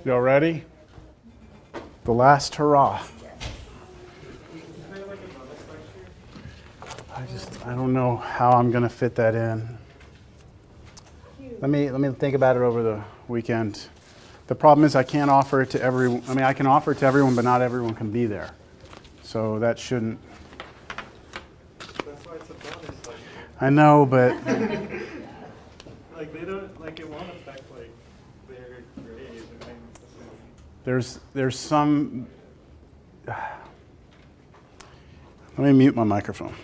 Y'all ready? The last hurrah. I don't know how I'm going to fit that in. Let me think about it over the weekend. The problem is I can't offer it to everyone. I mean, I can offer it to everyone, but not everyone can be there. So that shouldn't. That's why it's a bonus. Like, I know, but like they don't, like it won't affect like their grades or anything. there's some. Let me mute my microphone.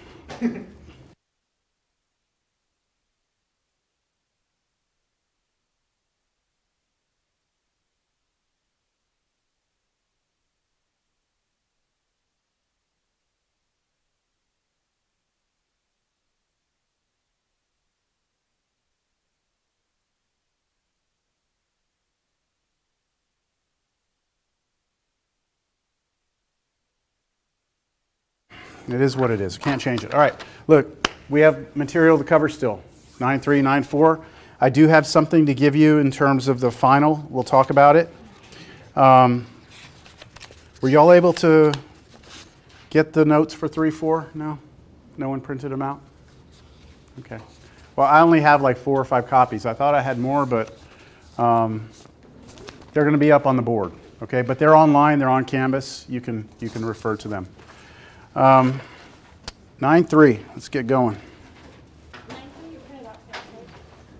It is what it is. Can't change it. All right. Look, we have material to cover still. 9.3, 9.4. I do have something to give you in terms of the final. We'll talk about it. Were y'all able to get the notes for 3.4? No? No one printed them out? Okay. Well, I only have like 4 or 5 copies. I thought I had more, but they're going to be up on the board. Okay, but they're online. They're on Canvas. You can refer to them. 9.3, let's get going. 9.3 you printed out.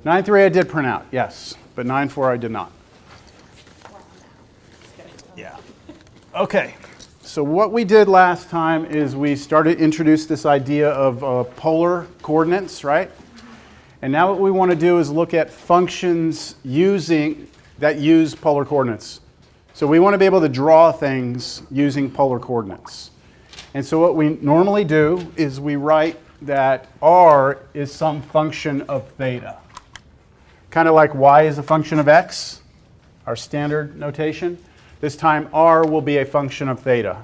9.3 I did print out, yes, but 9.4 I did not. Yeah. Okay, so what we did last time is we started to introduce this idea of polar coordinates, right? And now what we want to do is look at functions that use polar coordinates. So we want to be able to draw things using polar coordinates. And so what we normally do is we write that r is some function of theta. Kind of like y is a function of x, our standard notation. This time r will be a function of theta.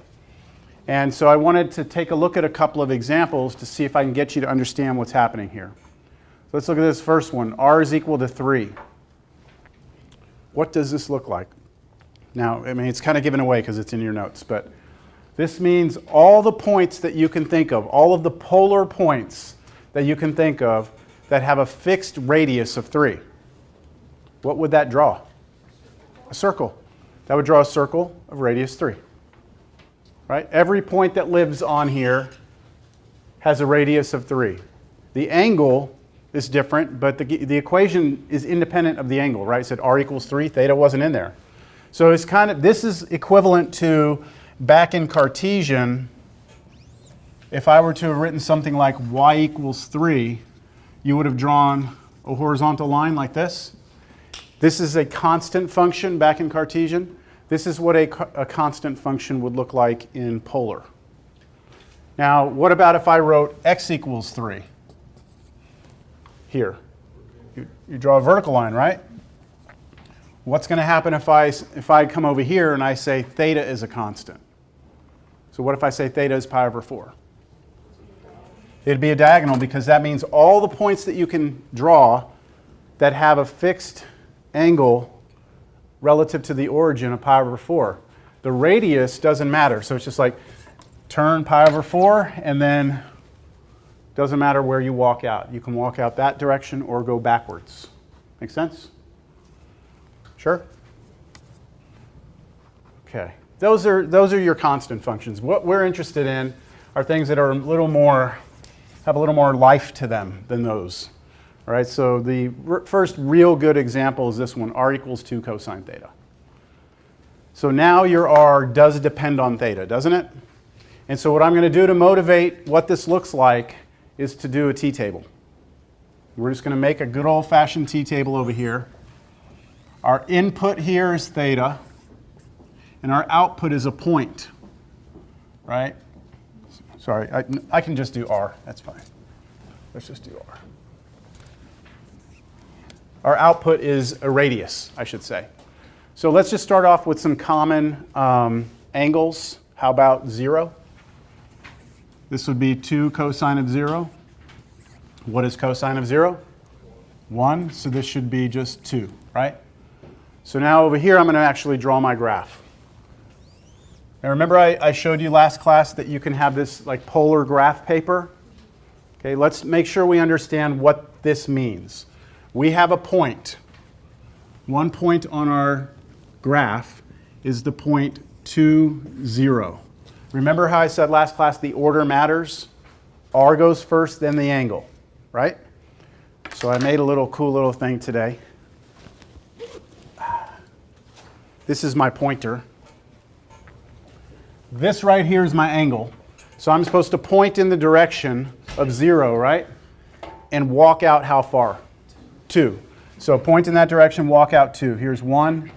And so I wanted to take a look at a couple of examples to see if I can get you to understand what's happening here. So let's look at this first one. R is equal to 3. What does this look like? Now, I mean, it's kind of given away because it's in your notes, but this means all the points that you can think of, all of the polar points that you can think of that have a fixed radius of 3. What would that draw? A circle. That would draw a circle of radius 3. Right? Every point that lives on here has a radius of 3. The angle is different, but the equation is independent of the angle, right? It said r equals 3, theta wasn't in there. So it's kind of, this is equivalent to back in Cartesian, if I were to have written something like y equals 3, you would have drawn a horizontal line like this. This is a constant function back in Cartesian. This is what a constant function would look like in polar. Now, what about if I wrote x equals 3 here? You draw a vertical line, right? What's going to happen if I come over here and I say theta is a constant? So what if I say theta is pi over 4? It'd be a diagonal because that means all the points that you can draw that have a fixed angle relative to the origin of pi over 4. The radius doesn't matter. So it's just like turn pi over 4 and then doesn't matter where you walk out. You can walk out that direction or go backwards. Make sense? Sure? Okay. Those are your constant functions. What we're interested in are things that are have a little more life to them than those. All right, so the first real good example is this one, r equals 2 cosine theta. So now your r does depend on theta, doesn't it? And so what I'm going to do to motivate what this looks like is to do a t-table. We're just going to make a good old-fashioned t-table over here. Our input here is theta, and our output is a point, right? Sorry, I can just do r. That's fine. Let's just do r. Our output is a radius, I should say. So let's just start off with some common angles. How about 0? This would be 2 cosine of 0. What is cosine of 0? 1, so this should be just 2, right? So now over here, I'm going to actually draw my graph. Now remember I showed you last class that you can have this like polar graph paper? Okay, let's make sure we understand what this means. We have a point. One point on our graph is the point 2, 0. Remember how I said last class the order matters? R goes first, then the angle, right? So I made a cool little thing today. This is my pointer. This right here is my angle. So I'm supposed to point in the direction of 0, right? And walk out how far? 2. So point in that direction, walk out 2. Here's 1,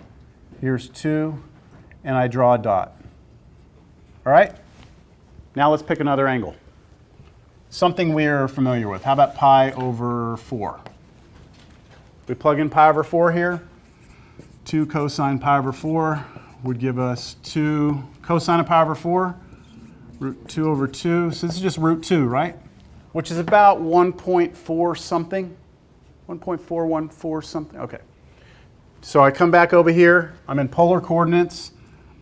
here's 2, and I draw a dot. All right? Now let's pick another angle. Something we're familiar with. How about pi over 4? We plug in pi over 4 here. 2 cosine pi over 4 would give us 2 cosine of pi over 4, root 2 over 2. So this is just root 2, right? Which is about 1.4 something. 1.414 something. Okay. So I come back over here. I'm in polar coordinates.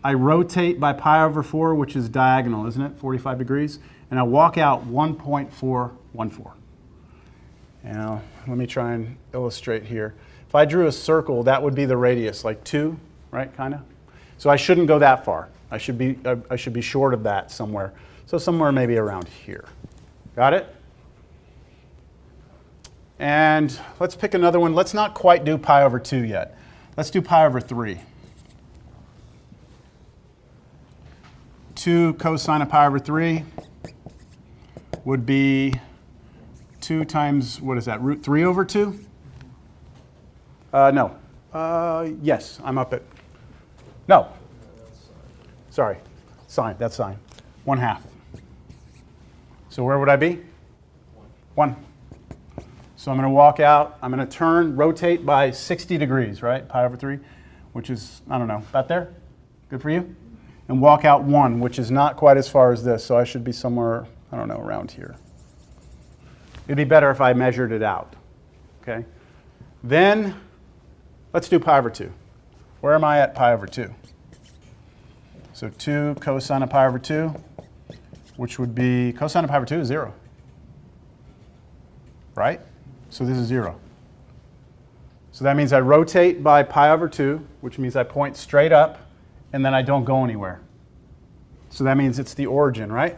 I rotate by pi over 4, which is diagonal, isn't it? 45 degrees. And I walk out 1.414. Now, let me try and illustrate here. If I drew a circle, that would be the radius, like 2, right, kind of? So I shouldn't go that far. I should be short of that somewhere. So somewhere maybe around here. Got it? And let's pick another one. Let's not quite do pi over 2 yet. Let's do pi over 3. 2 cosine of pi over 3 would be 2 times, what is that, root 3 over 2? No. Yes, I'm up at, no. Sorry, sine, that's sine. 1/2. So where would I be? 1. So I'm going to walk out, I'm going to turn, rotate by 60 degrees, right? Pi over 3, which is, I don't know, about there? Good for you? And walk out 1, which is not quite as far as this, so I should be somewhere, I don't know, around here. It'd be better if I measured it out, okay? Then, let's do pi over 2. Where am I at pi over 2? So 2 cosine of pi over 2, which would be, cosine of pi over 2 is 0, right? So this is 0. So that means I rotate by pi over 2, which means I point straight up, and then I don't go anywhere. So that means it's the origin, right?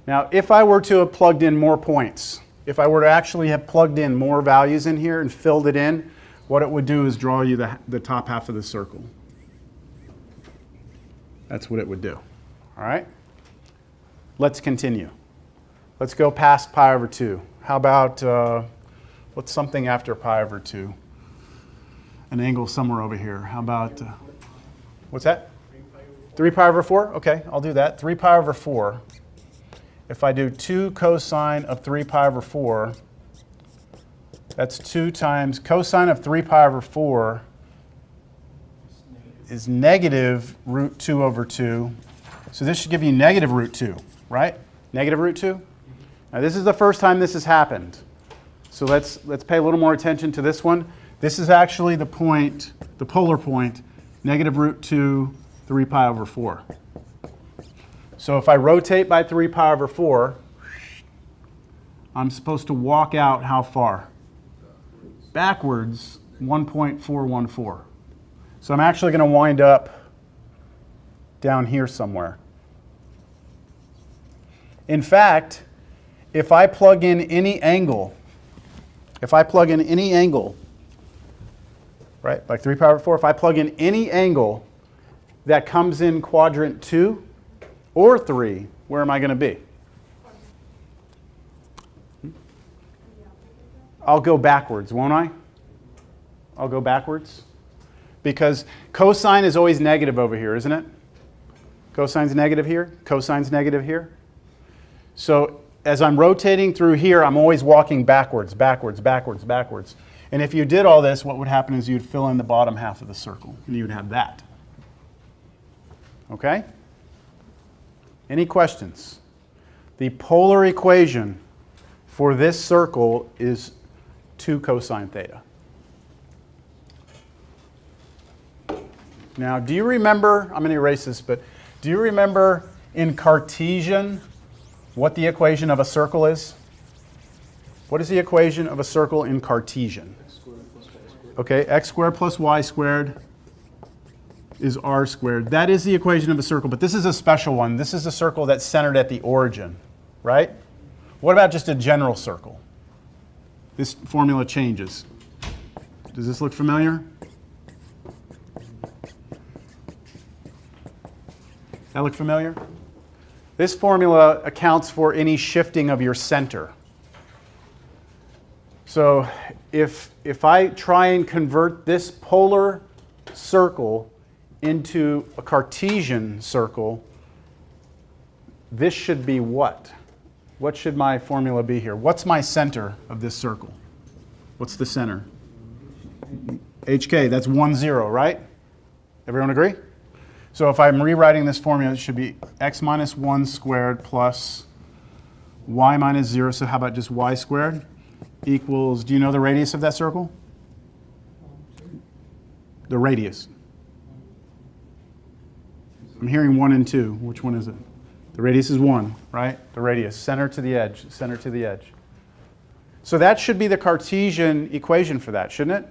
Now, if I were to have plugged in more points, if I were to actually have plugged in more values in here and filled it in, what it would do is draw you the top half of the circle. That's what it would do. All right? Let's continue. Let's go past pi over 2. How about, what's something after pi over 2? An angle somewhere over here. How about, what's that? 3 pi over 4? Okay, I'll do that. 3 pi over 4. If I do 2 cosine of 3 pi over 4, that's 2 times cosine of 3 pi over 4 is negative root 2 over 2. So this should give you negative root 2, right? Negative root 2? Now this is the first time this has happened. So let's pay a little more attention to this one. This is actually the point, the polar point, negative root 2, 3 pi over 4. So if I rotate by 3 pi over 4, I'm supposed to walk out how far? Backwards 1.414. So I'm actually going to wind up down here somewhere. In fact, if I plug in any angle, right, like 3 pi over 4, if I plug in any angle that comes in quadrant 2 or 3, where am I going to be? I'll go backwards, won't I? I'll go backwards. Because cosine is always negative over here, isn't it? Cosine's negative here, cosine's negative here. So as I'm rotating through here, I'm always walking backwards, backwards, backwards, backwards. And if you did all this, what would happen is you'd fill in the bottom half of the circle, and you'd have that. Okay? Any questions? The polar equation for this circle is 2 cosine theta. Now, do you remember, I'm going to erase this, but do you remember in Cartesian what the equation of a circle is? What is the equation of a circle in Cartesian? Okay, x squared plus y squared is r squared. That is the equation of a circle, but this is a special one. This is a circle that's centered at the origin, right? What about just a general circle? This formula changes. Does this look familiar? That look familiar? This formula accounts for any shifting of your center. So if I try and convert this polar circle into a Cartesian circle, this should be what? What should my formula be here? What's my center of this circle? What's the center? HK, that's 1, 0, right? Everyone agree? So if I'm rewriting this formula, it should be x minus 1 squared plus y minus 0. So how about just y squared equals, do you know the radius of that circle? The radius. I'm hearing 1 and 2. Which one is it? The radius is 1, right? The radius, center to the edge, center to the edge. So that should be the Cartesian equation for that, shouldn't it?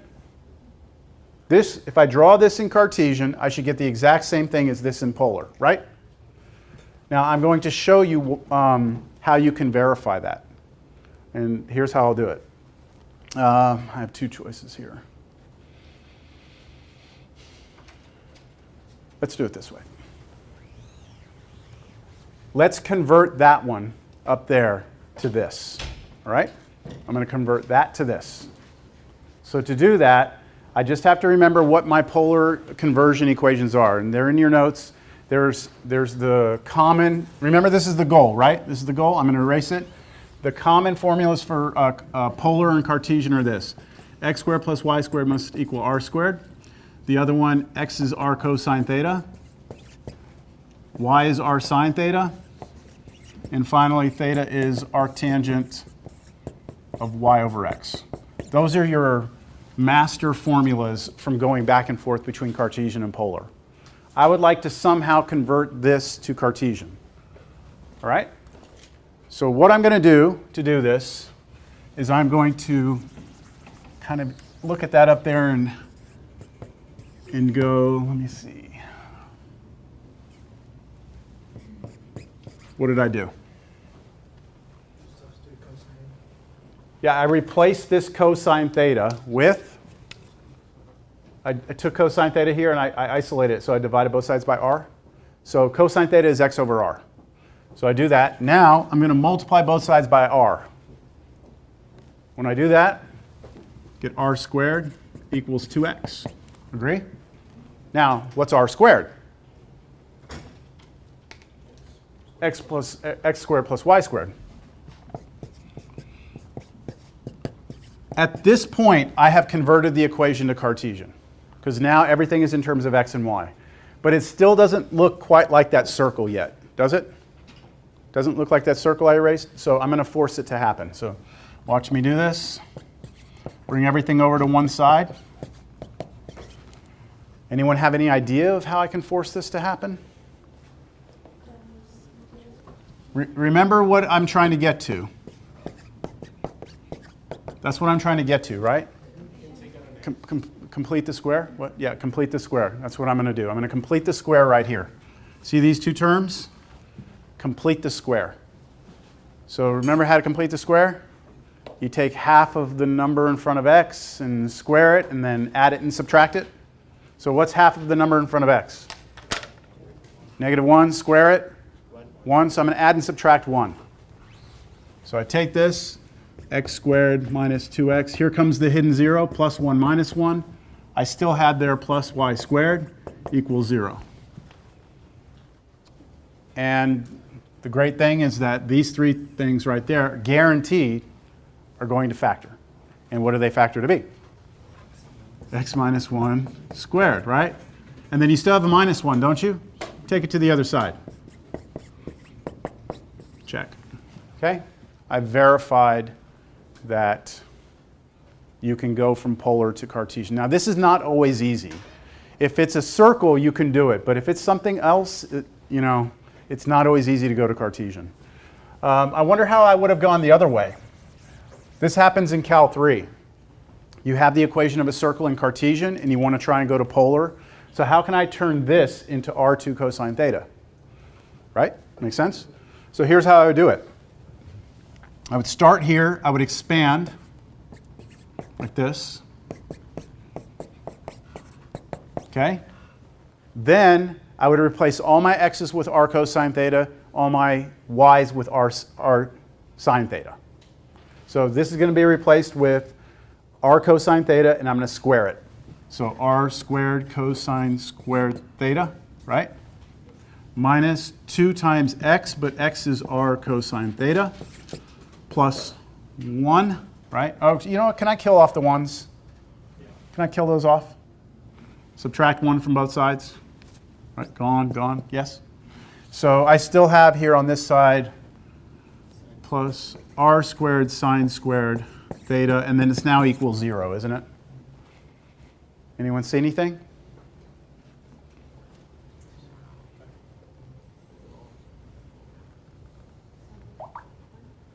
This, if I draw this in Cartesian, I should get the exact same thing as this in polar, right? Now I'm going to show you how you can verify that. And here's how I'll do it. I have two choices here. Let's do it this way. Let's convert that one up there to this, all right? I'm going to convert that to this. So to do that, I just have to remember what my polar conversion equations are, and they're in your notes. There's the common, remember this is the goal, right? This is the goal. I'm going to erase it. The common formulas for polar and Cartesian are this. X squared plus y squared must equal r squared. The other one, x is r cosine theta. Y is r sine theta. And finally, theta is arctangent of y over x. Those are your master formulas from going back and forth between Cartesian and polar. I would like to somehow convert this to Cartesian. All right? So what I'm going to do this is I'm going to kind of look at that up there and go, let me see. What did I do? Yeah, I replaced this cosine theta with, I took cosine theta here and I isolated it, so I divided both sides by r. So cosine theta is x over r. So I do that. Now I'm going to multiply both sides by r. When I do that, get r squared equals 2x. Agree? Now, what's r squared? X squared plus y squared. At this point, I have converted the equation to Cartesian, because now everything is in terms of x and y. But it still doesn't look quite like that circle yet, does it? Doesn't look like that circle I erased, so I'm going to force it to happen. So watch me do this. Bring everything over to one side. Anyone have any idea of how I can force this to happen? Remember what I'm trying to get to. That's what I'm trying to get to, right? Complete the square? What? Yeah, complete the square. That's what I'm going to do. I'm going to complete the square right here. See these two terms? Complete the square. So remember how to complete the square? You take half of the number in front of x and square it, and then add it and subtract it. So what's half of the number in front of x? -1, square it. 1, so I'm going to add and subtract 1. So I take this, x squared minus 2x. Here comes the hidden 0, plus 1 minus 1. I still had there plus y squared equals 0. And the great thing is that these three things right there, guaranteed, are going to factor. And what do they factor to be? X minus 1 squared, right? And then you still have a minus 1, don't you? Take it to the other side. Check. Okay? I've verified that you can go from polar to Cartesian. Now, this is not always easy. If it's a circle, you can do it. But if it's something else, it's not always easy to go to Cartesian. I wonder how I would have gone the other way. This happens in Cal 3. You have the equation of a circle in Cartesian, and you want to try and go to polar. So how can I turn this into R2 cosine theta? Right? Make sense? So here's how I would do it. I would start here. I would expand like this. Okay? Then I would replace all my x's with r cosine theta, all my y's with r sine theta. So this is going to be replaced with r cosine theta, and I'm going to square it. So r squared cosine squared theta, right? Minus 2 times x, but x is r cosine theta, plus 1, right? Oh, you know what? Can I kill off the 1s? Can I kill those off? Subtract 1 from both sides. Right, gone, gone, yes? So I still have here on this side plus r squared sine squared theta, and then it's now equals 0, isn't it? Anyone see anything?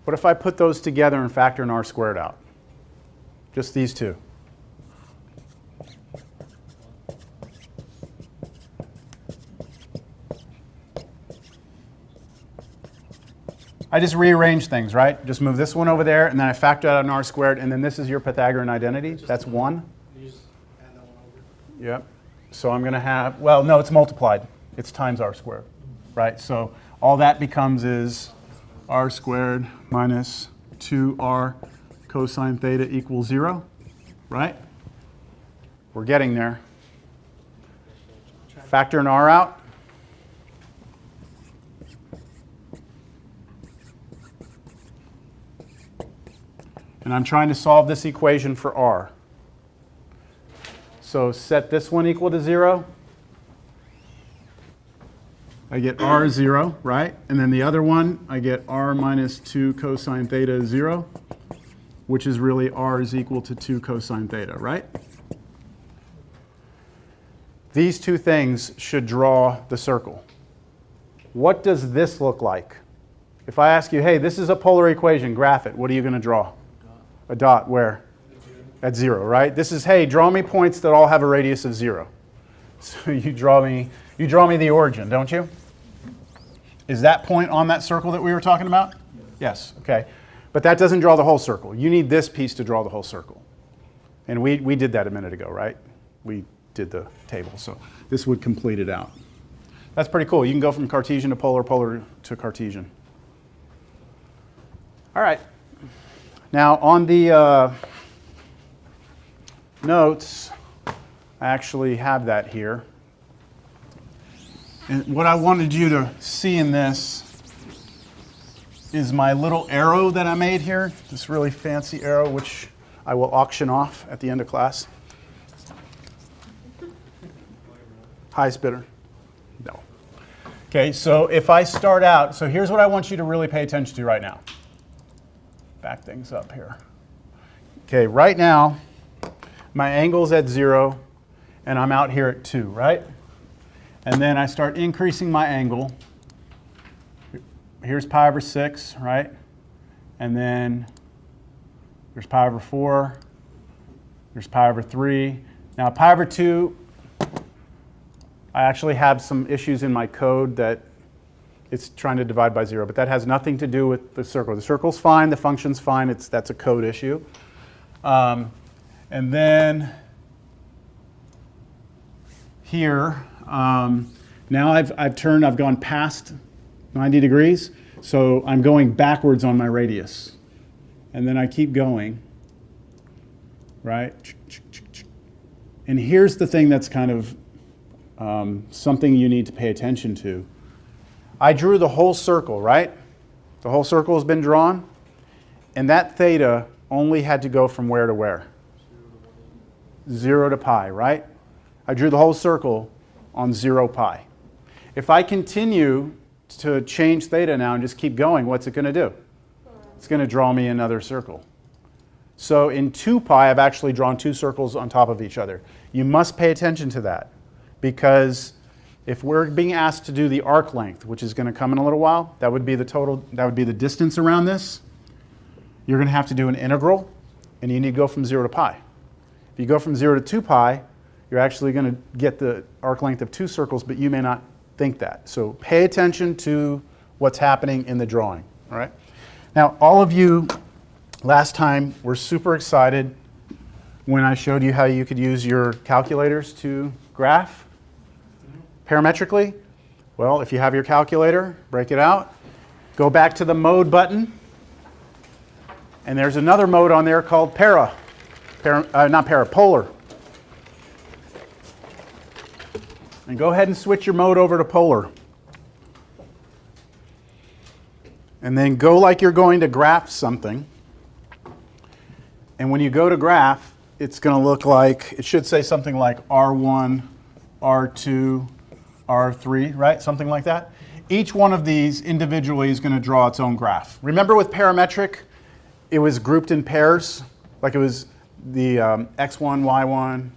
What if I put those together and factor an r squared out? Just these two. I just rearrange things, right? Just move this one over there, and then I factor out an r squared, and then this is your Pythagorean identity. That's 1. You just add that one over. Yep. So I'm going to have, well, no, it's multiplied. It's times r squared, right? So all that becomes is r squared minus 2r cosine theta equals 0, right? We're getting there. Factor an r out. And I'm trying to solve this equation for r. So set this one equal to 0. I get r 0, right? And then the other one, I get r minus 2 cosine theta is 0, which is really r is equal to 2 cosine theta, right? These two things should draw the circle. What does this look like? If I ask you, hey, this is a polar equation, graph it, what are you going to draw? A dot where? At 0, right? This is, hey, draw me points that all have a radius of 0. So you draw me the origin, don't you? Is that point on that circle that we were talking about? Yes, okay. But that doesn't draw the whole circle. You need this piece to draw the whole circle. And we did that a minute ago, right? We did the table, so this would complete it out. That's pretty cool. You can go from Cartesian to polar, polar to Cartesian. All right. Now on the notes, I actually have that here. And what I wanted you to see in this is my little arrow that I made here, this really fancy arrow, which I will auction off at the end of class. Highest bidder? No. Okay, so if I start out, so here's what I want you to really pay attention to right now. Back things up here. Okay, right now, my angle's at 0, and I'm out here at 2, right? And then I start increasing my angle. Here's pi over 6, right? And then there's pi over 4. There's pi over 3. Now, pi over 2, I actually have some issues in my code that it's trying to divide by 0, but that has nothing to do with the circle. The circle's fine, the function's fine, that's a code issue. And then here, now I've gone past 90 degrees, so I'm going backwards on my radius. And then I keep going, right? And here's the thing that's kind of something you need to pay attention to. I drew the whole circle, right? The whole circle has been drawn. And that theta only had to go from where to where? 0 to pi, right? I drew the whole circle on 0 pi. If I continue to change theta now and just keep going, what's it going to do? It's going to draw me another circle. So in 2 pi, I've actually drawn 2 circles on top of each other. You must pay attention to that. because if we're being asked to do the arc length, which is going to come in a little while, that would be the total, that would be the distance around this. You're going to have to do an integral, and you need to go from 0 to pi. If you go from 0 to 2 pi, you're actually going to get the arc length of 2 circles, but you may not think that. So pay attention to what's happening in the drawing, all right? Now, all of you last time were super excited when I showed you how you could use your calculators to graph parametrically. Well, if you have your calculator, break it out, go back to the mode button, and there's another mode on there called polar. And go ahead and switch your mode over to polar. And then go like you're going to graph something. And when you go to graph, it's going to look like, it should say something like R1, R2, R3, right? Something like that. Each one of these individually is going to draw its own graph. Remember with parametric, it was grouped in pairs, like it was the X1, Y1,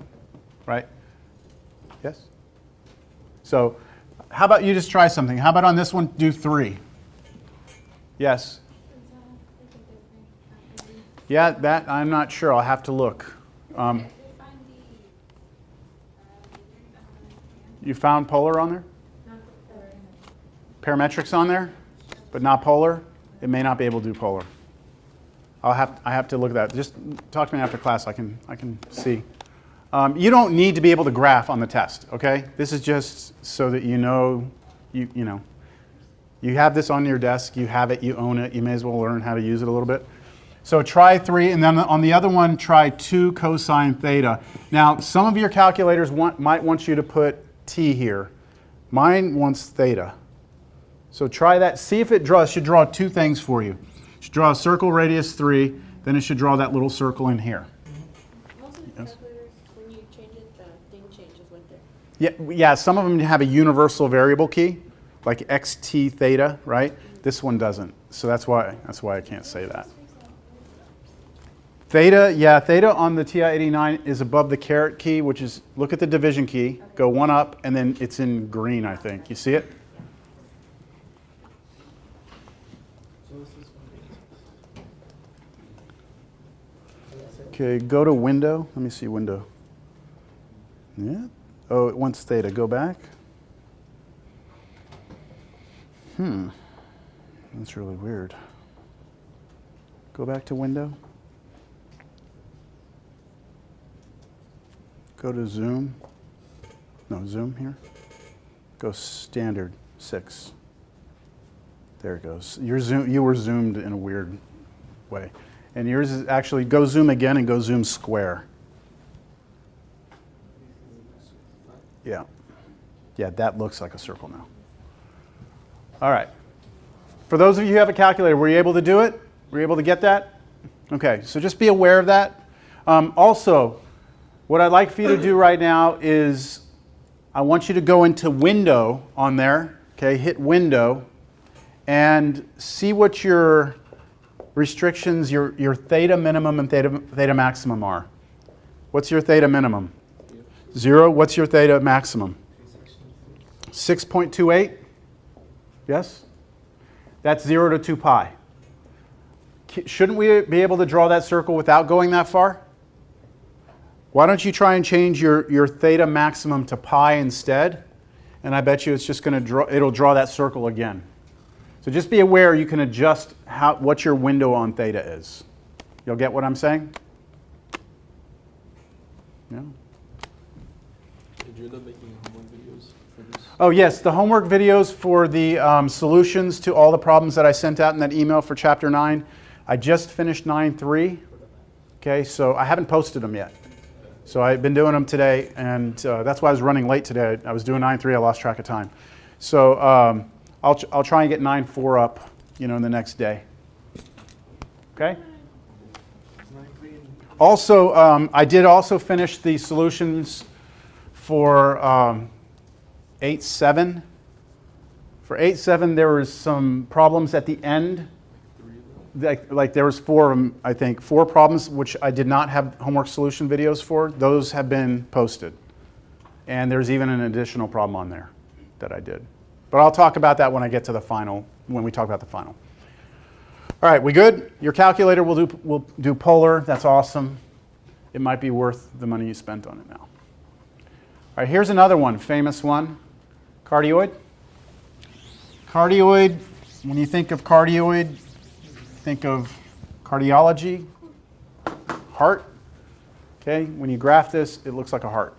right? Yes? So how about you just try something? How about on this one, do 3? Yes? Yeah, that I'm not sure. I'll have to look. You found polar on there? Parametrics on there, but not polar? It may not be able to do polar. I have to look at that. Just talk to me after class. I can see. You don't need to be able to graph on the test, okay? This is just so that you know, you know, you have this on your desk. You have it. You own it. You may as well learn how to use it a little bit. So try 3, and then on the other one, try 2 cosine theta. Now, some of your calculators might want you to put t here. Mine wants theta. So try that. See if it should draw 2 things for you. It should draw a circle radius 3, then it should draw that little circle in here. Most of the calculators, when you change it, the thing changes with it. Yeah, some of them have a universal variable key, like xt theta, right? This one doesn't. So that's why I can't say that. Theta, yeah, theta on the TI-89 is above the caret key, which is, look at the division key, go 1 up, and then it's in green, I think. You see it? Okay, go to window. Let me see window. Yeah. Oh, it wants theta. Go back. That's really weird. Go back to window. Go to zoom. No, zoom here. Go standard 6. There it goes. You were zoomed in a weird way. And yours is actually, go zoom again and go zoom square. Yeah. Yeah, that looks like a circle now. All right. For those of you who have a calculator, were you able to do it? Were you able to get that? Okay, so just be aware of that. Also, what I'd like for you to do right now is I want you to go into window on there, okay, hit window, and see what your restrictions, your theta minimum and theta maximum are. What's your theta minimum? 0. What's your theta maximum? 6.28? Yes? That's 0 to 2 pi. Shouldn't we be able to draw that circle without going that far? Why don't you try and change your theta maximum to pi instead? And I bet you it's just going to it'll draw that circle again. So just be aware you can adjust what your window on theta is. You'll get what I'm saying? Yeah. Did you end up making homework videos for this? Oh yes, the homework videos for the solutions to all the problems that I sent out in that email for Chapter 9. I just finished 9.3. Okay, so I haven't posted them yet. So I've been doing them today, and that's why I was running late today. I was doing 9.3. I lost track of time. So I'll try and get 9.4 up, in the next day. Okay. Also, I did also finish the solutions for 8.7. For 8.7, there was some problems at the end. Like there was 4 of them, I think. 4 problems which I did not have homework solution videos for. Those have been posted And there's even an additional problem on there that I did. But I'll talk about that when I get to the final, when we talk about the final. All right, we good? Your calculator will do polar. That's awesome. It might be worth the money you spent on it now. All right, here's another one, famous one. Cardioid. Cardioid, when you think of cardioid, think of cardiology, heart. Okay, when you graph this, it looks like a heart.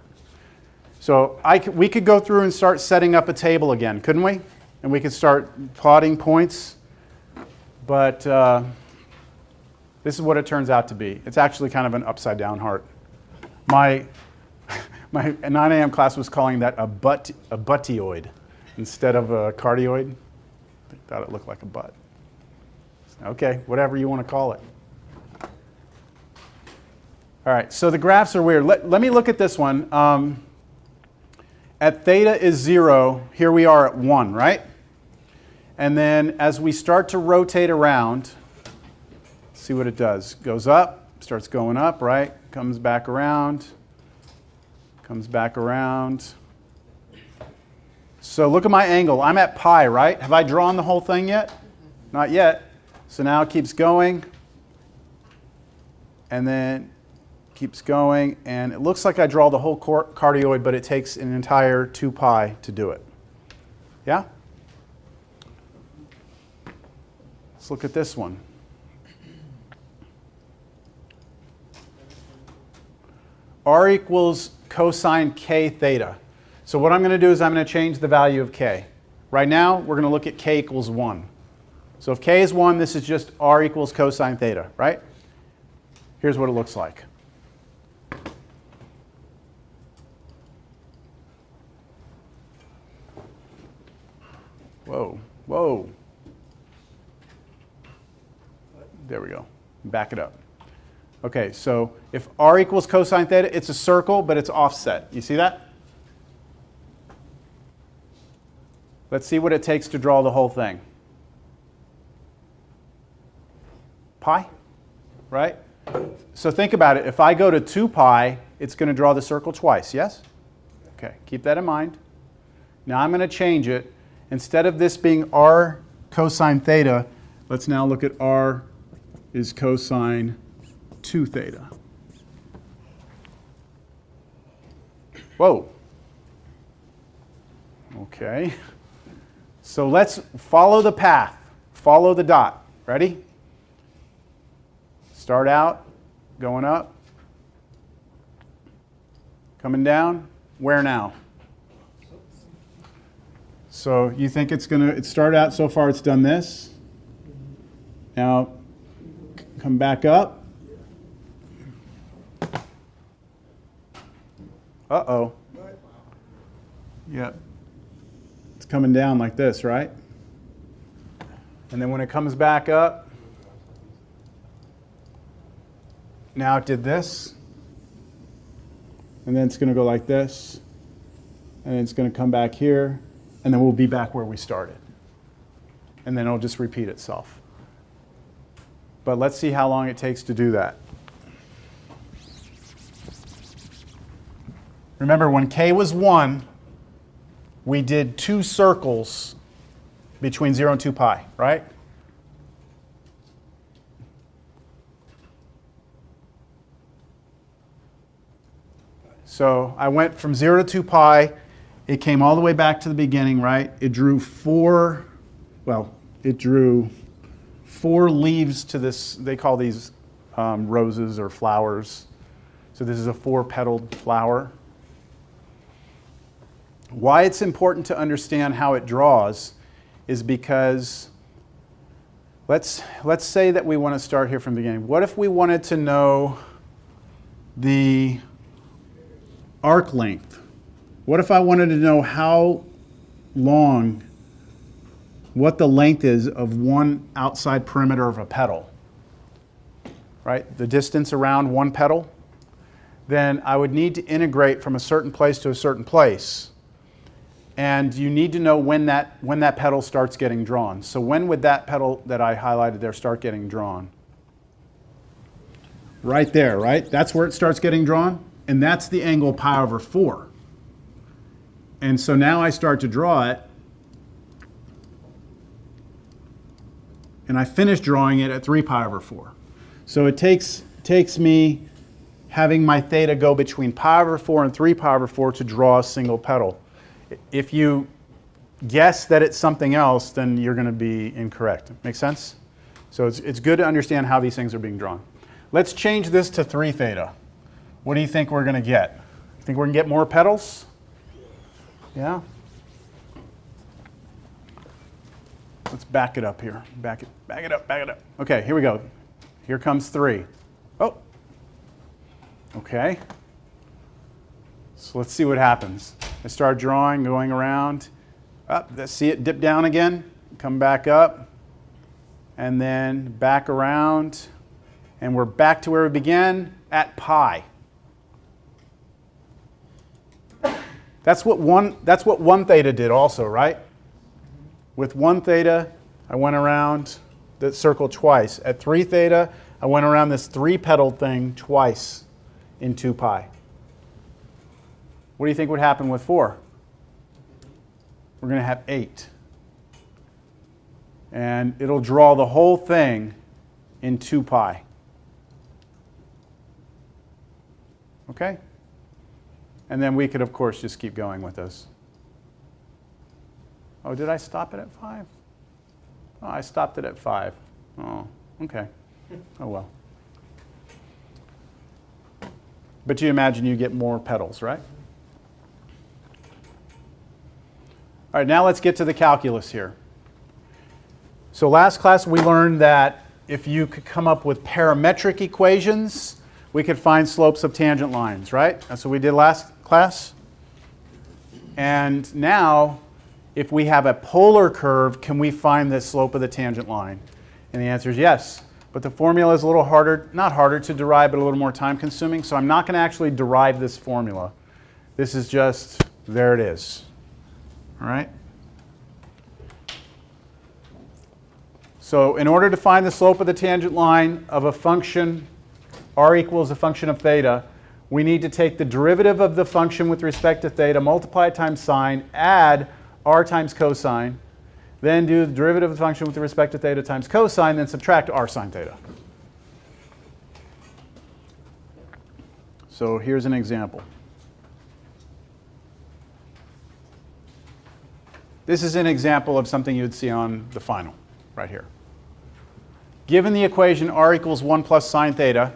So we could go through and start setting up a table again, couldn't we? And we could start plotting points. But this is what it turns out to be. It's actually kind of an upside-down heart. My 9 a.m. class was calling that a buttioid instead of a cardioid. They thought it looked like a butt. Okay, whatever you want to call it. All right, so the graphs are weird. Let me look at this one. At theta is 0, here we are at 1, right? And then as we start to rotate around, see what it does. Goes up, starts going up, right? Comes back around, comes back around. So look at my angle. I'm at pi, right? Have I drawn the whole thing yet? Not yet. So now it keeps going, and then keeps going, and it looks like I draw the whole cardioid, but it takes an entire 2 pi to do it. Yeah? Let's look at this one. R equals cosine k theta. So what I'm going to do is I'm going to change the value of k. Right now, we're going to look at k equals 1. So if k is 1, this is just r equals cosine theta, right? Here's what it looks like. Whoa, whoa. There we go. Back it up. Okay, so if r equals cosine theta, it's a circle, but it's offset. You see that? Let's see what it takes to draw the whole thing. Pi, right? So think about it. If I go to 2 pi, it's going to draw the circle twice, yes? Okay, keep that in mind. Now I'm going to change it. Instead of this being r cosine theta, let's now look at r is cosine 2 theta. Whoa. Okay. So let's follow the path. Follow the dot. Ready? Start out, going up, coming down. Where now? So you think it's going to, it started out, so far it's done this. Now come back up. Uh-oh. Yep. It's coming down like this, right? And then when it comes back up, now it did this. And then it's going to go like this. And it's going to come back here. And then we'll be back where we started. And then it'll just repeat itself. But let's see how long it takes to do that. Remember, when k was 1, we did 2 circles between 0 and 2 pi, right? So I went from 0 to 2 pi. It came all the way back to the beginning, right? It drew 4 leaves to this. They call these roses or flowers. So this is a 4-petaled flower. Why it's important to understand how it draws is because let's say that we want to start here from the beginning. What if we wanted to know the arc length? What if I wanted to know how long, what the length is of one outside perimeter of a petal, right? The distance around one petal? Then I would need to integrate from a certain place to a certain place. And you need to know when that petal starts getting drawn. So when would that petal that I highlighted there start getting drawn? Right there, right? That's where it starts getting drawn. And that's the angle pi over 4. And so now I start to draw it. And I finish drawing it at 3 pi over 4. So it takes me having my theta go between pi over 4 and 3 pi over 4 to draw a single petal. If you guess that it's something else, then you're going to be incorrect. Make sense? So it's good to understand how these things are being drawn. Let's change this to 3 theta. What do you think we're going to get? Think we're going to get more petals? Yeah? Let's back it up here. Back it up. Okay, here we go. Here comes 3. Oh. Okay. So let's see what happens. I start drawing, going around. Up. See it dip down again. Come back up. And then back around. And we're back to where we began at pi. That's what 1 theta did also, right? With 1 theta, I went around the circle twice. At 3 theta, I went around this 3-petaled thing twice in 2 pi. What do you think would happen with 4? We're going to have 8. And it'll draw the whole thing in 2 pi. Okay? And then we could, of course, just keep going with this. Oh, did I stop it at 5? Oh, I stopped it at 5. Oh, okay. Oh, well. But you imagine you get more petals, right? All right, now let's get to the calculus here. So last class we learned that if you could come up with parametric equations, we could find slopes of tangent lines, right? That's what we did last class. And now, if we have a polar curve, can we find the slope of the tangent line? And the answer is yes. But the formula is a little harder, not harder to derive, but a little more time consuming. So I'm not going to actually derive this formula. This is just, there it is. All right? So in order to find the slope of the tangent line of a function, r equals a function of theta, we need to take the derivative of the function with respect to theta, multiply it times sine, add r times cosine, then do the derivative of the function with respect to theta times cosine, then subtract r sine theta. So here's an example. This is an example of something you would see on the final, right here. Given the equation r equals 1 plus sine theta,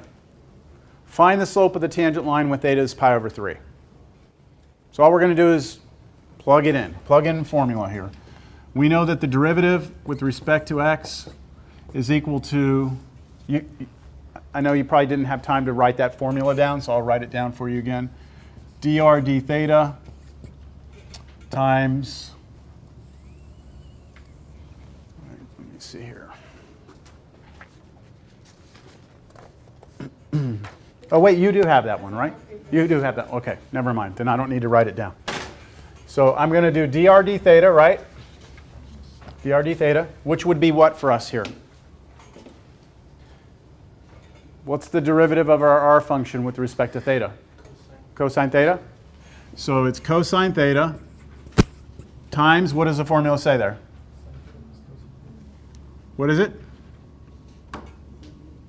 find the slope of the tangent line when theta is pi over 3. So all we're going to do is plug it in. Plug in formula here. We know that the derivative with respect to x is equal to, I know you probably didn't have time to write that formula down, so I'll write it down for you again. dr d theta times, let me see here. Oh, wait, you do have that one, right? You do have that. Okay, never mind. Then I don't need to write it down. So I'm going to do dr d theta, right? Dr d theta, which would be what for us here? What's the derivative of our r function with respect to theta? Cosine theta. So it's cosine theta times, what does the formula say there? What is it?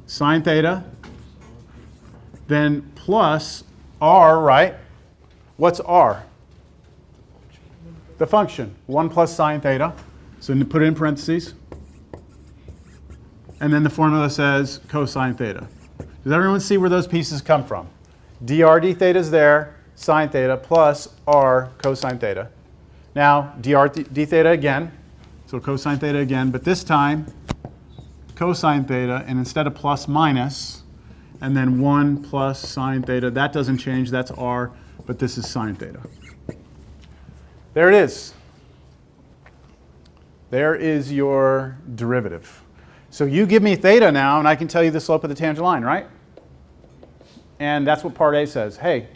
Sine theta. Then plus r, right? What's r? The function, 1 plus sine theta. So put it in parentheses. And then the formula says cosine theta. Does everyone see where those pieces come from? dr d theta is there, sine theta, plus r cosine theta. Now, dr d theta again, so cosine theta again, but this time cosine theta, and instead of plus minus, and then 1 plus sine theta. That doesn't change, that's r, but this is sine theta. There it is. There is your derivative. So you give me theta now, and I can tell you the slope of the tangent line, right? And that's what part A says. Hey,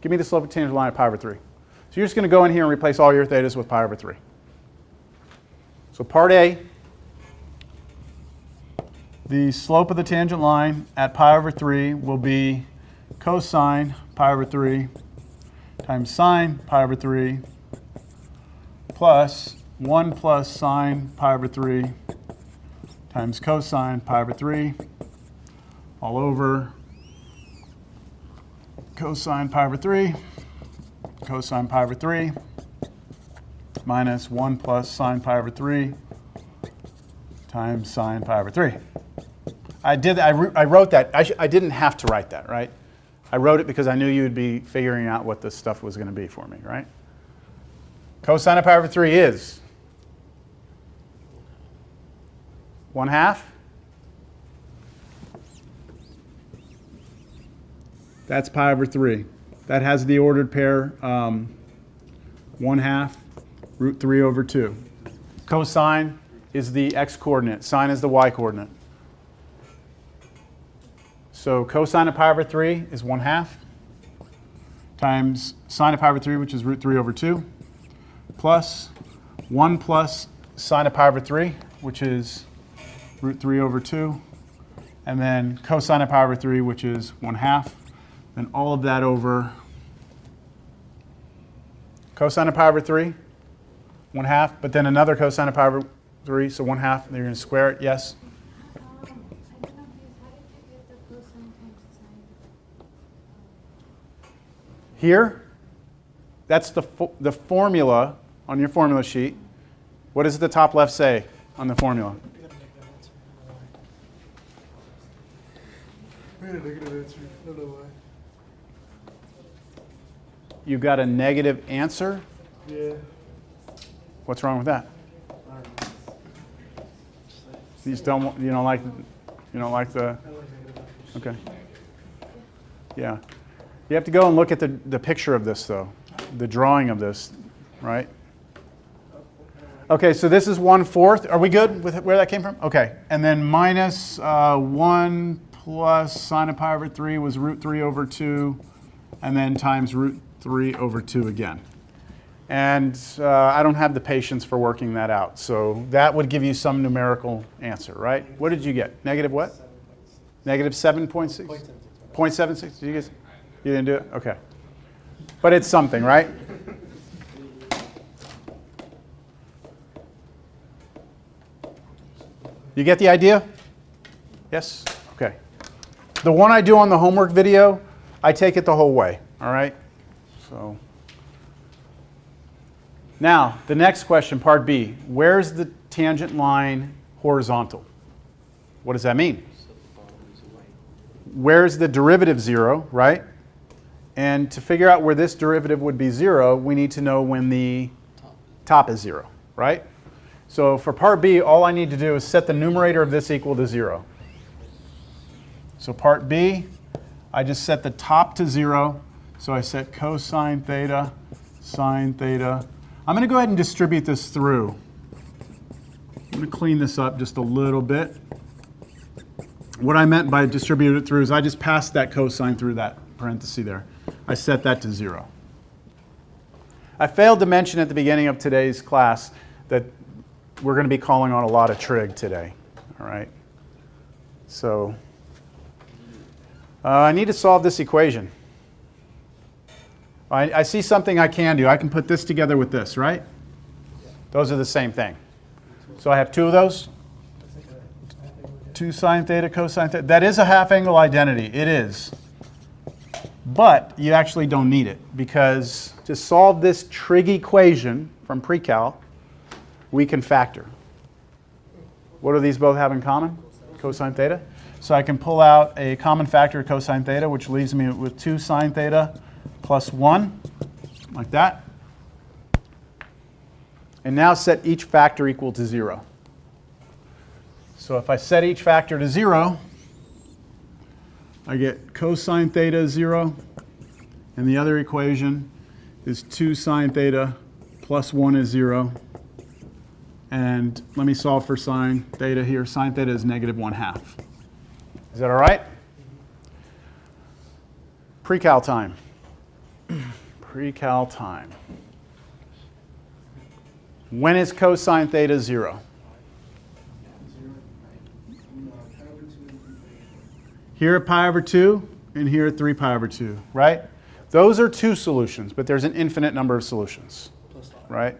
give me the slope of the tangent line at pi over 3. So you're just going to go in here and replace all your thetas with pi over 3. So part A, the slope of the tangent line at pi over 3 will be cosine pi over 3 times sine pi over 3 plus 1 plus sine pi over 3 times cosine pi over 3 all over cosine pi over 3, cosine pi over 3, minus 1 plus sine pi over 3 times sine pi over 3. I wrote that. I didn't have to write that, right? I wrote it because I knew you'd be figuring out what this stuff was going to be for me, right? Cosine of pi over 3 is 1/2. That's pi over 3. That has the ordered pair 1/2 root 3 over 2. Cosine is the x-coordinate. Sine is the y-coordinate. So cosine of pi over 3 is 1/2 times sine of pi over 3, which is root 3 over 2, plus 1 plus sine of pi over 3, which is root 3 over 2, and then cosine of pi over 3, which is 1/2. Then all of that over cosine of pi over 3, 1/2, but then another cosine of pi over 3, so 1/2, and then you're going to square it, yes? I don't know, please, how did you get the cosine times sine? Here, that's the formula on your formula sheet. What does the top left say on the formula? We had a negative answer. I don't know why. You've got a negative answer. Yeah. What's wrong with that? I don't know. You just don't like the. I like negative numbers. Okay. Yeah. You have to go and look at the picture of this, though, the drawing of this, right? Okay, so this is 1/4. Are we good with where that came from? Okay. And then minus 1 plus sine of pi over 3 was root 3 over 2, and then times root 3 over 2 again. And I don't have the patience for working that out. So that would give you some numerical answer, right? What did you get? Negative what? Negative 7.6? 0.76? Did you guys? You didn't do it? Okay. But it's something, right? You get the idea? Yes? Okay. The one I do on the homework video, I take it the whole way, all right? So now, the next question, part B. Where's the tangent line horizontal? What does that mean? Where's the derivative 0, right? And to figure out where this derivative would be 0, we need to know when the top is 0, right? So for part B, all I need to do is set the numerator of this equal to 0. So part B, I just set the top to 0. So I set cosine theta, sine theta. I'm going to go ahead and distribute this through. I'm going to clean this up just a little bit. What I meant by distribute it through is I just passed that cosine through that parenthesis there. I set that to 0. I failed to mention at the beginning of today's class that we're going to be calling on a lot of trig today. All right. So I need to solve this equation. I see something I can do. I can put this together with this, right? Those are the same thing. So I have two of those. 2 sine theta, cosine theta. That is a half angle identity. It is. But you actually don't need it because to solve this trig equation from pre-cal, we can factor. What do these both have in common? Cosine theta. So I can pull out a common factor of cosine theta, which leaves me with 2 sine theta plus 1, like that. And now set each factor equal to 0. So if I set each factor to 0, I get cosine theta is 0, and the other equation is 2 sine theta plus 1 is 0. And let me solve for sine theta here. Sine theta is negative 1/2. Is that all right? Pre-cal time. Pre-cal time. When is cosine theta 0? Here at pi over 2 and here at 3 pi over 2, right? Those are two solutions, but there's an infinite number of solutions, right?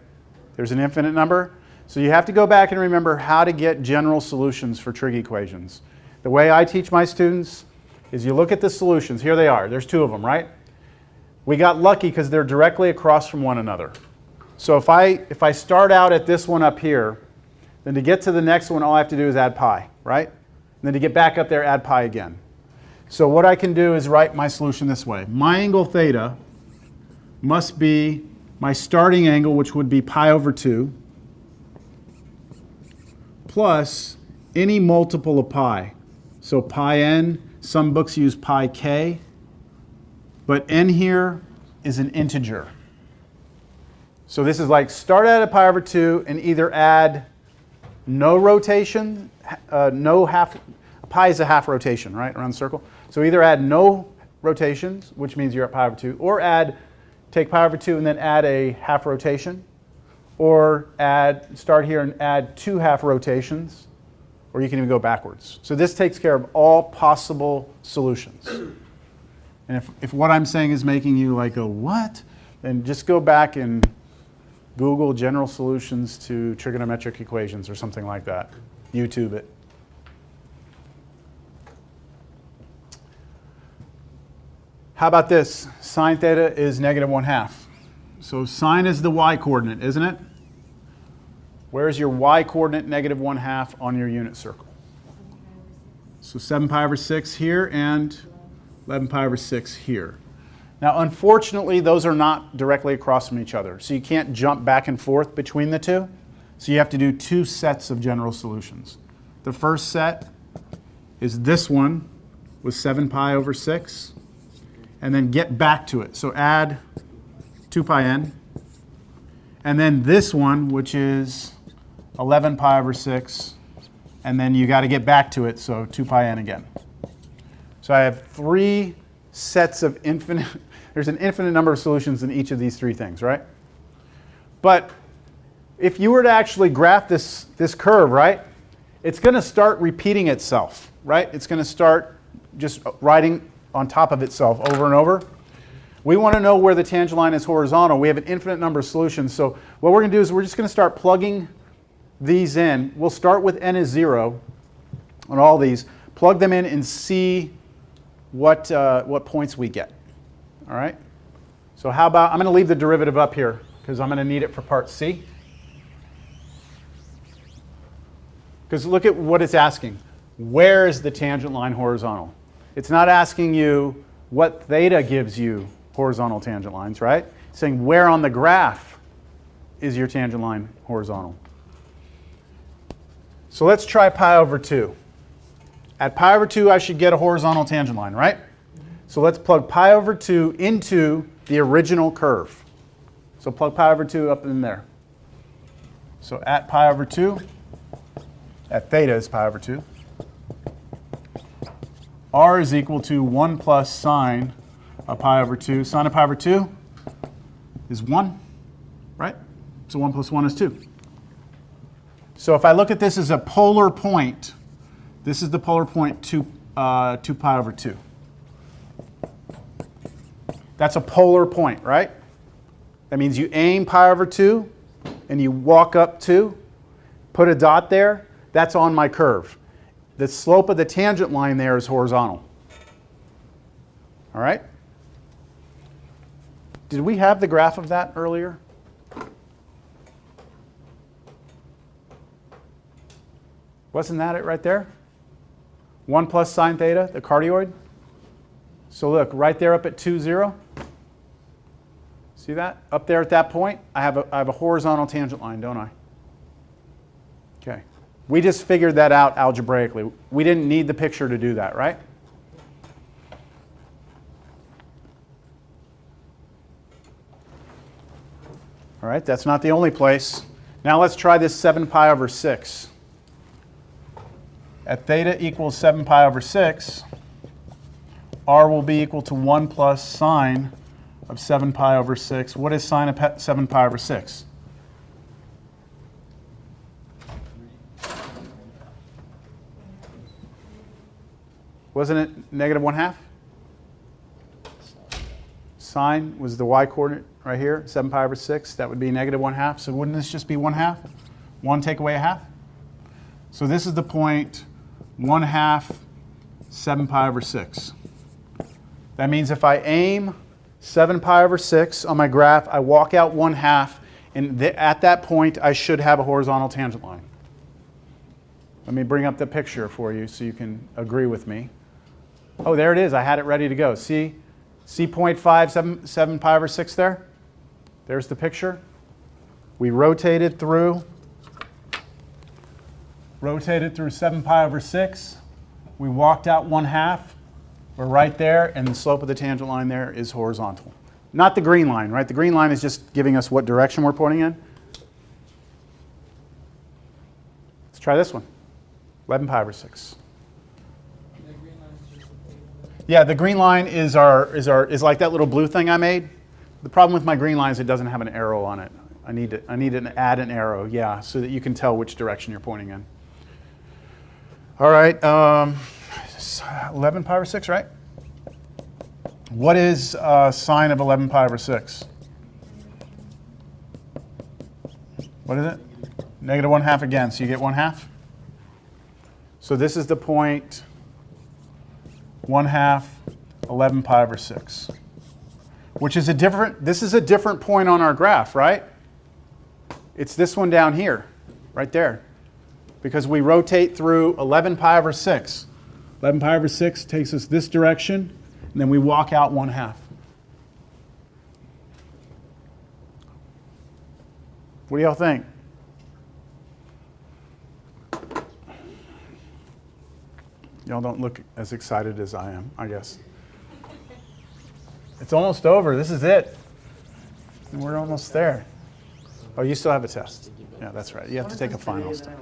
There's an infinite number. So you have to go back and remember how to get general solutions for trig equations. The way I teach my students is you look at the solutions. Here they are. There's two of them, right? We got lucky because they're directly across from one another. So if I start out at this one up here, then to get to the next one, all I have to do is add pi, right? And then to get back up there, add pi again. So what I can do is write my solution this way. My angle theta must be my starting angle, which would be pi over 2, plus any multiple of pi. So pi n, some books use pi k, but n here is an integer. So this is like start out at pi over 2 and either add no rotation, pi is a half rotation, right, around the circle. So either add no rotations, which means you're at pi over 2, or take pi over 2 and then add a half rotation, or start here and add 2 half rotations, or you can even go backwards. So this takes care of all possible solutions. And if what I'm saying is making you like go, what? Then just go back and Google general solutions to trigonometric equations or something like that. YouTube it. How about this? Sine theta is -1/2. So sine is the y coordinate, isn't it? Where's your y coordinate -1/2 on your unit circle? So 7 pi over 6 here and 11 pi over 6 here. Now, unfortunately, those are not directly across from each other. So you can't jump back and forth between the two. So you have to do 2 sets of general solutions. The first set is this one with 7 pi over 6. And then get back to it. So add 2 pi n. And then this one, which is 11 pi over 6. And then you got to get back to it, so 2 pi n again. So I have 3 sets of there's an infinite number of solutions in each of these 3 things, right? But if you were to actually graph this curve, right, it's going to start repeating itself, right? It's going to start just riding on top of itself over and over. We want to know where the tangent line is horizontal. We have an infinite number of solutions. So what we're going to do is we're just going to start plugging these in. We'll start with n is 0 on all these, plug them in and see what points we get. All right? So how about, I'm going to leave the derivative up here because I'm going to need it for part C. Because look at what it's asking. Where is the tangent line horizontal? It's not asking you what theta gives you horizontal tangent lines, right? It's saying where on the graph is your tangent line horizontal. So let's try pi over 2. At pi over 2, I should get a horizontal tangent line, right? So let's plug pi over 2 into the original curve. So plug pi over 2 up in there. So at pi over 2, at theta is pi over 2. R is equal to 1 plus sine of pi over 2. Sine of pi over 2 is 1, right? So 1 plus 1 is 2. So if I look at this as a polar point, this is the polar point 2 pi over 2. That's a polar point, right? That means you aim pi over 2 and you walk up 2, put a dot there, that's on my curve. The slope of the tangent line there is horizontal. All right? Did we have the graph of that earlier? Wasn't that it right there? 1 plus sine theta, the cardioid. So look, right there up at 2, 0. See that? Up there at that point, I have a horizontal tangent line, don't I? Okay. We just figured that out algebraically. We didn't need the picture to do that, right? All right, that's not the only place. Now let's try this 7 pi over 6. At theta equals 7 pi over 6, r will be equal to 1 plus sine of 7 pi over 6. What is sine of 7 pi over 6? Wasn't it -1/2? Sine was the y coordinate, right here, 7 pi over 6, that would be negative 1/2. So wouldn't this just be 1/2? 1 take away a half? So this is the point 1/2 7 pi over 6. That means if I aim 7 pi over 6 on my graph, I walk out 1/2, and at that point I should have a horizontal tangent line. Let me bring up the picture for you so you can agree with me. Oh, there it is. I had it ready to go. See 0.57 pi over 6 there? There's the picture. We rotated through 7 pi over 6. We walked out 1/2. We're right there, and the slope of the tangent line there is horizontal. Not the green line, right? The green line is just giving us what direction we're pointing in. Let's try this one. 11 pi over 6. Yeah, the green line is like that little blue thing I made. The problem with my green line is it doesn't have an arrow on it. I need to add an arrow, yeah, so that you can tell which direction you're pointing in. All right, 11 pi over 6, right? What is sine of 11 pi over 6? What is it? Negative 1/2 again, so you get 1/2. So this is the point 1/2 11 pi over 6, which is this is a different point on our graph, right? It's this one down here, right there, because we rotate through 11 pi over 6. 11 pi over 6 takes us this direction, and then we walk out 1/2. What do y'all think? Y'all don't look as excited as I am, I guess. It's almost over. This is it. And we're almost there. Oh, you still have a test. Yeah, that's right. You have to take a final step.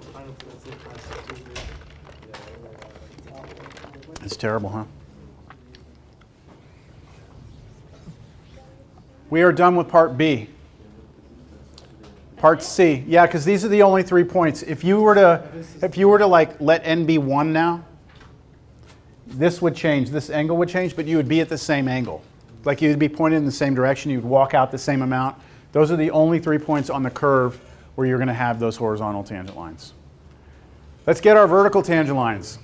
It's terrible, huh? We are done with part B. Part C. Yeah, because these are the only 3 points. If you were to like let n be 1 now, this would change. This angle would change, but you would be at the same angle. Like you would be pointed in the same direction. You'd walk out the same amount. Those are the only 3 points on the curve where you're going to have those horizontal tangent lines. Let's get our vertical tangent lines.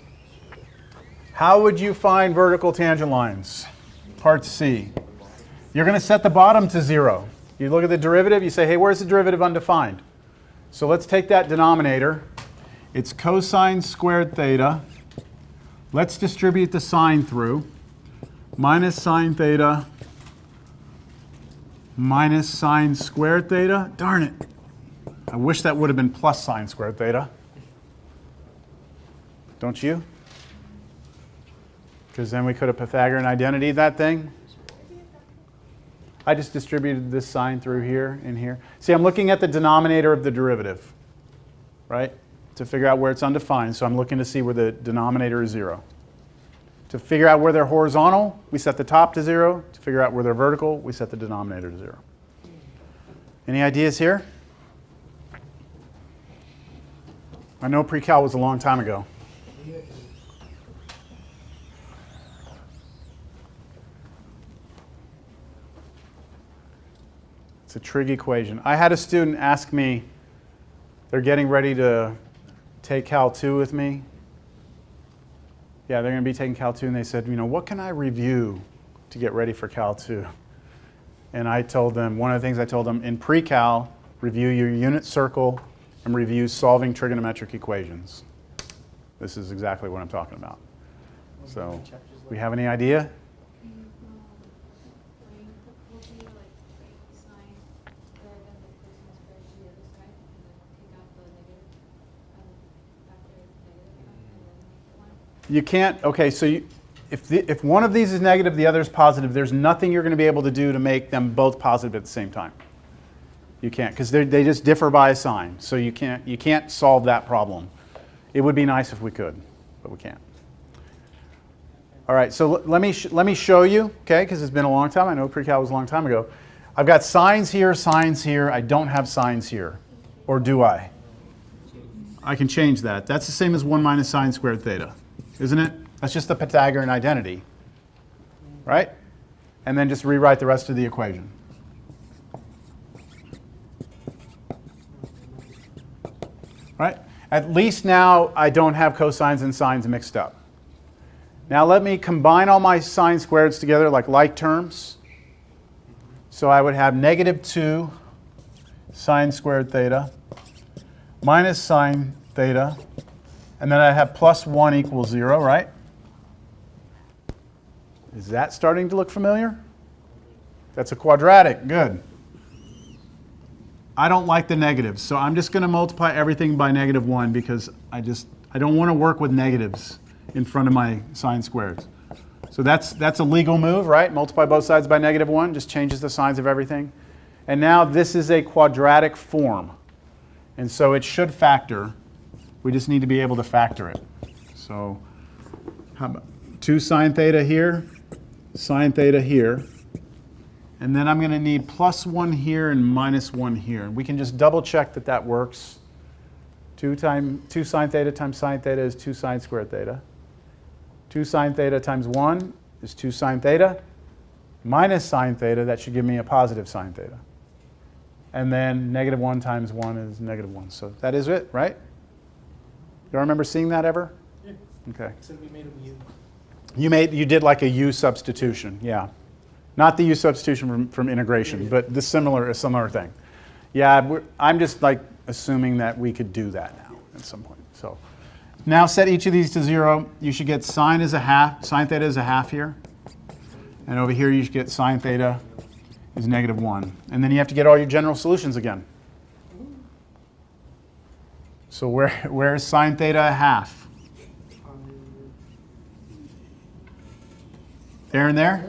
How would you find vertical tangent lines? Part C. You're going to set the bottom to 0. You look at the derivative, you say, hey, where's the derivative undefined? So let's take that denominator. It's cosine squared theta. Let's distribute the sine through. Minus sine theta minus sine squared theta. Darn it. I wish that would have been plus sine squared theta. Don't you? Because then we could have Pythagorean identity that thing. I just distributed this sine through here and here. See, I'm looking at the denominator of the derivative, right? To figure out where it's undefined. So I'm looking to see where the denominator is 0. To figure out where they're horizontal, we set the top to 0. To figure out where they're vertical, we set the denominator to 0. Any ideas here? I know pre-cal was a long time ago. It's a trig equation. I had a student ask me, they're getting ready to take Cal 2 with me. Yeah, they're going to be taking Cal 2, and they said, you know, what can I review to get ready for Cal 2? And I told them, one of the things I told them, in pre-cal, review your unit circle and review solving trigonometric equations. This is exactly what I'm talking about. So, we have any idea? You can't, okay, so if one of these is negative, the other is positive, there's nothing you're going to be able to do to make them both positive at the same time. You can't, because they just differ by a sign. So you can't solve that problem. It would be nice if we could, but we can't. All right, so let me show you, okay, because it's been a long time. I know pre-cal was a long time ago. I've got sines here. I don't have sines here. Or do I? I can change that. That's the same as 1 minus sine squared theta. Isn't it? That's just the Pythagorean identity, right? And then just rewrite the rest of the equation. right? At least now I don't have cosines and sines mixed up. Now let me combine all my sine squareds together like like terms. So I would have negative 2 sine squared theta minus sine theta, and then I have plus 1 equals 0, right? Is that starting to look familiar? That's a quadratic, good. I don't like the negatives, so I'm just going to multiply everything by negative 1 because I don't want to work with negatives in front of my sine squareds. So that's a legal move, right? Multiply both sides by negative 1, just changes the signs of everything. And now this is a quadratic form, and so it should factor. We just need to be able to factor it. So how about 2 sine theta here, sine theta here. And then I'm going to need plus 1 here and minus 1 here. We can just double check that that works. 2 sine theta times sine theta is 2 sine squared theta. 2 sine theta times 1 is 2 sine theta. Minus sine theta, that should give me a positive sine theta. And then negative 1 times 1 is negative 1. So that is it, right? You remember seeing that ever? Yeah. Okay. Except we made them U. You did like a U substitution, yeah. Not the U substitution from integration, but a similar thing. Yeah, I'm just like assuming that we could do that now at some point. So now set each of these to 0. You should get sine is a half, sine theta is a half here. And over here you should get sine theta is negative 1. And then you have to get all your general solutions again. So where is sine theta a half? There and there?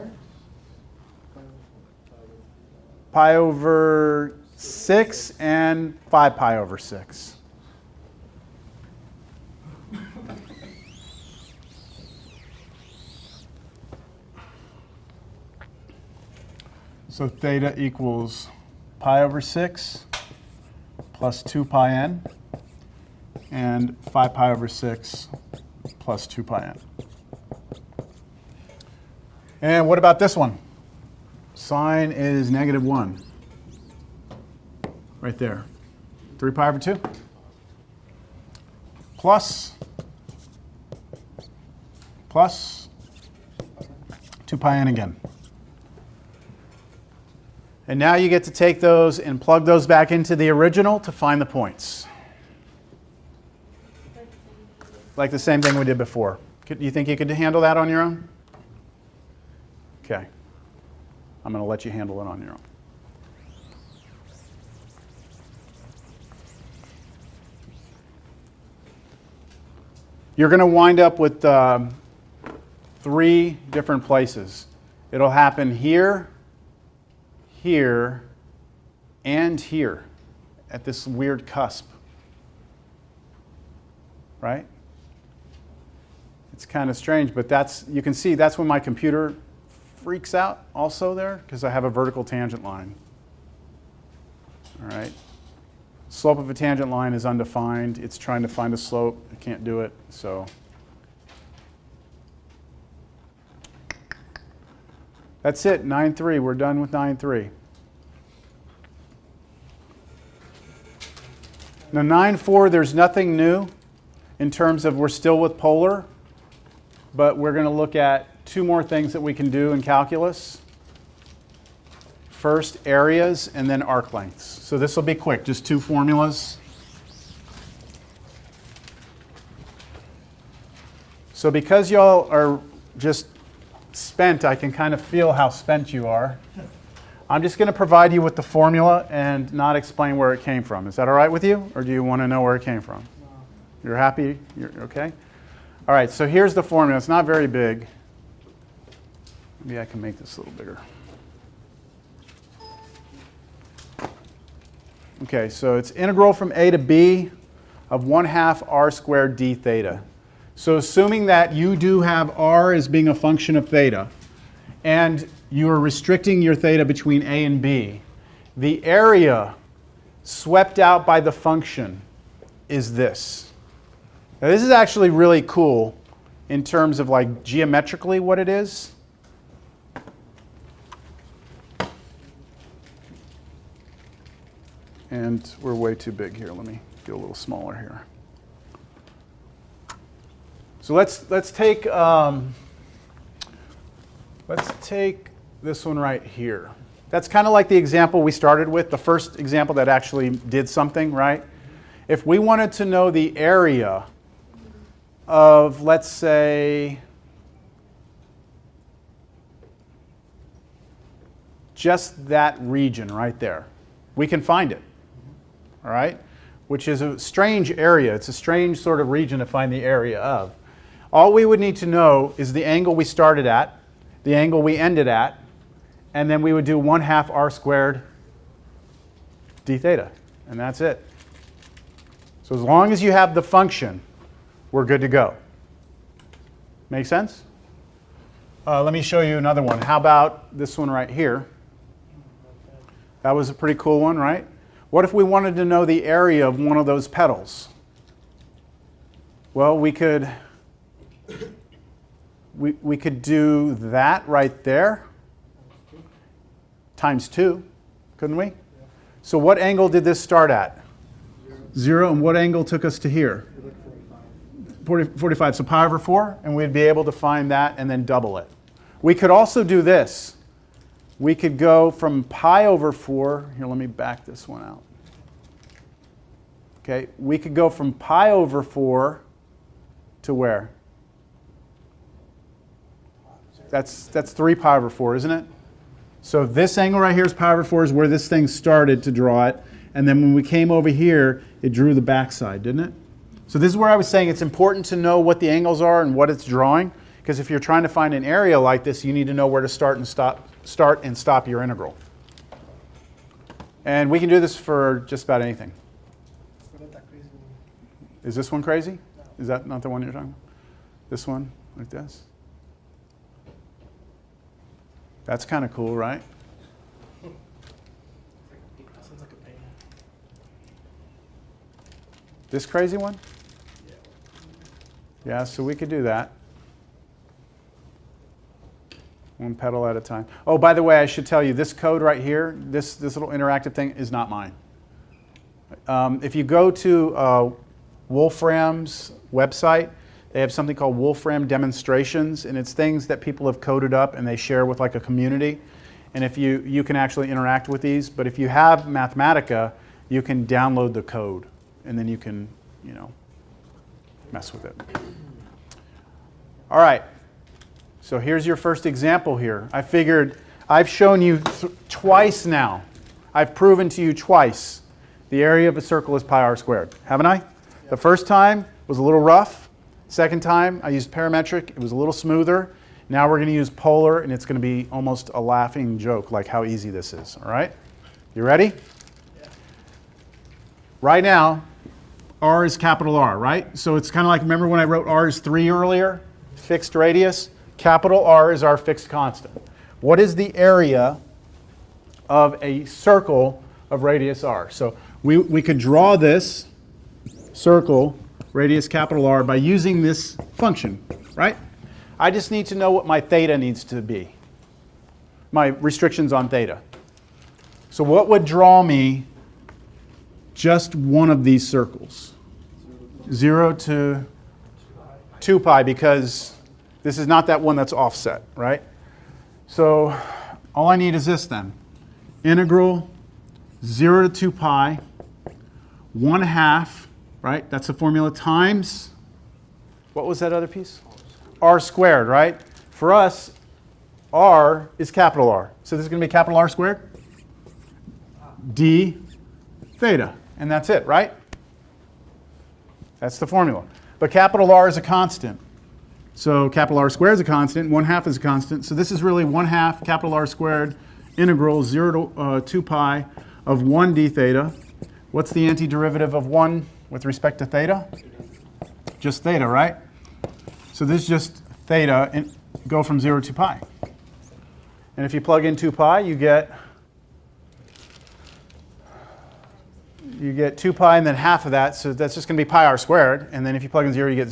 Pi over 6 and 5 pi over 6. So theta equals pi over 6 plus 2 pi n and 5 pi over 6 plus 2 pi n. And what about this one? Sine is negative 1. Right there. 3 pi over 2. Plus 2 pi n again. And now you get to take those and plug those back into the original to find the points. Like the same thing we did before. You think you could handle that on your own? Okay. I'm going to let you handle it on your own. You're going to wind up with 3 different places. It'll happen here, here, and here at this weird cusp. Right? It's kind of strange, but you can see that's when my computer freaks out also there, because I have a vertical tangent line. All right. Slope of a tangent line is undefined. It's trying to find a slope. It can't do it, so. That's it, 9-3. We're done with 9-3. Now 9-4, there's nothing new in terms of we're still with polar, but we're going to look at 2 more things that we can do in calculus. First, areas, and then arc lengths. So this will be quick, just 2 formulas. So because y'all are just spent, I can kind of feel how spent you are. I'm just going to provide you with the formula and not explain where it came from. Is that all right with you? Or do you want to know where it came from? You're happy? You're okay? All right, so here's the formula. It's not very big. Maybe I can make this a little bigger. Okay, so it's integral from a to b of 1/2 r squared d theta. So assuming that you do have r as being a function of theta, and you are restricting your theta between a and b, the area swept out by the function is this. Now this is actually really cool in terms of like geometrically what it is. And we're way too big here. Let me get a little smaller here. So let's take this one right here. That's kind of like the example we started with, the first example that actually did something, right? If we wanted to know the area of, let's say, just that region right there, we can find it, all right? Which is a strange area. It's a strange sort of region to find the area of. All we would need to know is the angle we started at, the angle we ended at, and then we would do 1/2 r squared d theta, and that's it. So as long as you have the function, we're good to go. Make sense? Let me show you another one. How about this one right here? That was a pretty cool one, right? What if we wanted to know the area of one of those petals? Well, we could do that right there times 2, couldn't we? So what angle did this start at? 0, and what angle took us to here? 45, so pi over 4, and we'd be able to find that and then double it. We could also do this. We could go from pi over 4, here, let me back this one out. Okay, we could go from pi over 4 to where? That's 3 pi over 4, isn't it? So this angle right here is pi over 4 is where this thing started to draw it. And then when we came over here, it drew the backside, didn't it? So this is where I was saying it's important to know what the angles are and what it's drawing. Because if you're trying to find an area like this, you need to know where to start and stop your integral. And we can do this for just about anything. Is this one crazy? Is that not the one you're talking about? This one, like this? That's kind of cool, right? Sounds like a pain. This crazy one? Yeah, so we could do that. One petal at a time. Oh, by the way, I should tell you, this code right here, this little interactive thing is not mine. If you go to Wolfram's website, they have something called Wolfram demonstrations, and it's things that people have coded up and they share with like a community. And if you can actually interact with these, but if you have Mathematica, you can download the code, and then you can, mess with it. All right. So here's your first example here. I figured I've shown you twice now. I've proven to you twice the area of a circle is pi r squared, haven't I? Yep. The first time was a little rough. Second time I used parametric. It was a little smoother. Now we're going to use polar, and it's going to be almost a laughing joke like how easy this is. All right? You ready? Yeah. Right now, r is capital R, right? So it's kind of like, remember when I wrote r is 3 earlier? Fixed radius. Capital R is our fixed constant. What is the area of a circle of radius r? So we could draw this circle, radius capital R, by using this function, right? I just need to know what my theta needs to be, my restrictions on theta. So what would draw me just one of these circles? 0 to 2 pi, because this is not that one that's offset, right? So all I need is this then. Integral 0 to 2 pi, 1/2, right? That's the formula, times, what was that other piece? R squared, right? For us, R is capital R. So this is going to be capital R squared? D theta. And that's it, right? That's the formula. But capital R is a constant. So capital R squared is a constant, 1/2 is a constant. So this is really 1/2 capital R squared integral 0 to 2 pi of 1 d theta. What's the antiderivative of 1 with respect to theta? Just theta, right? So this is just theta, and go from 0 to 2 pi. And if you plug in 2 pi, you get 2 pi and then half of that. So that's just going to be pi r squared. And then if you plug in 0, you get